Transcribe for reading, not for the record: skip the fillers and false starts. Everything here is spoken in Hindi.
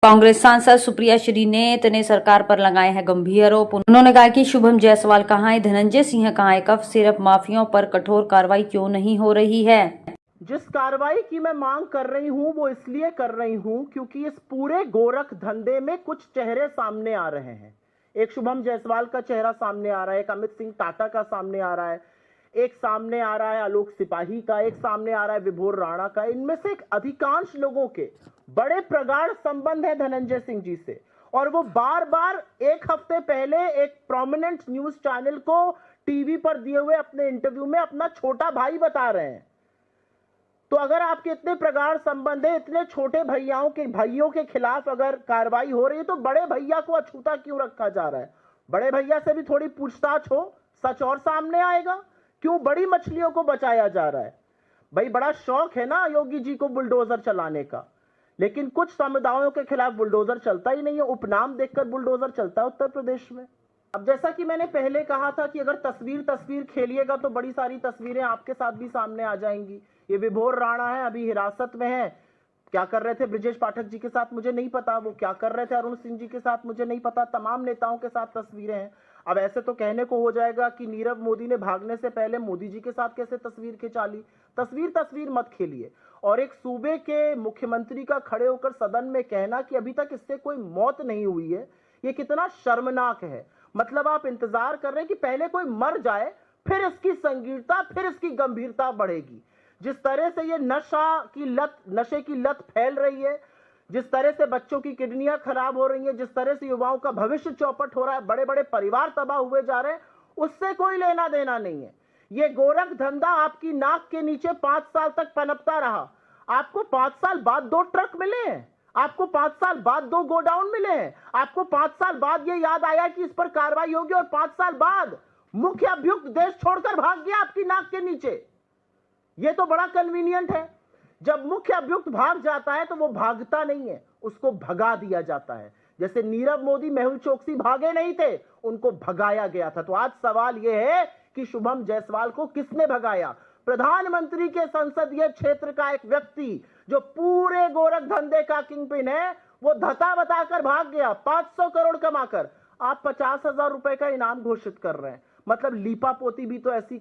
कांग्रेस सांसद सुप्रिया श्रीनेत ने सरकार पर लगाए हैं गंभीर आरोप। उन्होंने कहा कि शुभम जायसवाल कहाँ है, धनंजय सिंह कहाँ है, कब सिर्फ माफियाओं पर कठोर कार्रवाई क्यों नहीं हो रही है। जिस कार्रवाई की मैं मांग कर रही हूं वो इसलिए कर रही हूं क्योंकि इस पूरे गोरख धंधे में कुछ चेहरे सामने आ रहे हैं। एक शुभम जायसवाल का चेहरा सामने आ रहा है, एक अमित सिंह टाटा का सामने आ रहा है, एक सामने आ रहा है आलोक सिपाही का, एक सामने आ रहा है विभोर राणा का। इनमें से एक अधिकांश लोगों के बड़े प्रगाढ़ संबंध है धनंजय सिंह जी से, और वो बार बार एक हफ्ते पहले एक प्रोमिनेंट न्यूज चैनल को टीवी पर दिए हुए अपने इंटरव्यू में अपना छोटा भाई बता रहे हैं। तो अगर आपके इतने प्रगाढ़ संबंध है, इतने छोटे भाइयों के खिलाफ अगर कार्रवाई हो रही है, तो बड़े भैया को अछूता क्यों रखा जा रहा है? बड़े भैया से भी थोड़ी पूछताछ हो, सच और सामने आएगा। क्यों बड़ी मछलियों को बचाया जा रहा है? भाई बड़ा शौक है ना योगी जी को बुलडोजर चलाने का, लेकिन कुछ समुदायों के खिलाफ बुलडोजर चलता ही नहीं है। उपनाम देखकर बुलडोजर चलता है उत्तर प्रदेश में। अब जैसा कि मैंने पहले कहा था कि अगर तस्वीर खेलिएगा तो बड़ी सारी तस्वीरें आपके साथ भी सामने आ जाएंगी। ये विभोर राणा है, अभी हिरासत में है। क्या कर रहे थे ब्रजेश पाठक जी के साथ मुझे नहीं पता, वो क्या कर रहे थे अरुण सिंह जी के साथ मुझे नहीं पता। तमाम नेताओं के साथ तस्वीरें हैं। अब ऐसे तो कहने को हो जाएगा कि नीरव मोदी ने भागने से पहले मोदी जी के साथ कैसे तस्वीर खिंचा ली। तस्वीर मत खेलिए। और एक सूबे के मुख्यमंत्री का खड़े होकर सदन में कहना कि अभी तक इससे कोई मौत नहीं हुई है, ये कितना शर्मनाक है। मतलब आप इंतजार कर रहे हैं कि पहले कोई मर जाए, फिर इसकी संगीनता, फिर इसकी गंभीरता बढ़ेगी। जिस तरह से ये नशे की लत फैल रही है, जिस तरह से बच्चों की किडनियां खराब हो रही हैं, जिस तरह से युवाओं का भविष्य चौपट हो रहा है, बड़े बड़े परिवार तबाह हुए जा रहे हैं, उससे कोई लेना देना नहीं है। ये गोरख धंधा आपकी नाक के नीचे 5 साल तक पनपता रहा। आपको 5 साल बाद 2 ट्रक मिले हैं, आपको 5 साल बाद 2 गोडाउन मिले हैं, आपको 5 साल बाद ये याद आया कि इस पर कार्रवाई होगी, और 5 साल बाद मुख्य अभियुक्त देश छोड़कर भाग गया आपकी नाक के नीचे। ये तो बड़ा कन्वीनियंट है। जब मुख्य अभियुक्त भाग जाता है तो वो भागता नहीं है, उसको भगा दिया जाता है। जैसे नीरव मोदी, मेहुल चोकसी भागे नहीं थे, उनको भगाया गया था। तो आज सवाल यह है कि शुभम जायसवाल को किसने भगाया? प्रधानमंत्री के संसदीय क्षेत्र का एक व्यक्ति जो पूरे गोरख धंधे का किंगपिन है, वो धता बताकर भाग गया 500 करोड़ कमाकर। आप 50,000 रुपए का इनाम घोषित कर रहे हैं। मतलब लीपापोती भी तो ऐसी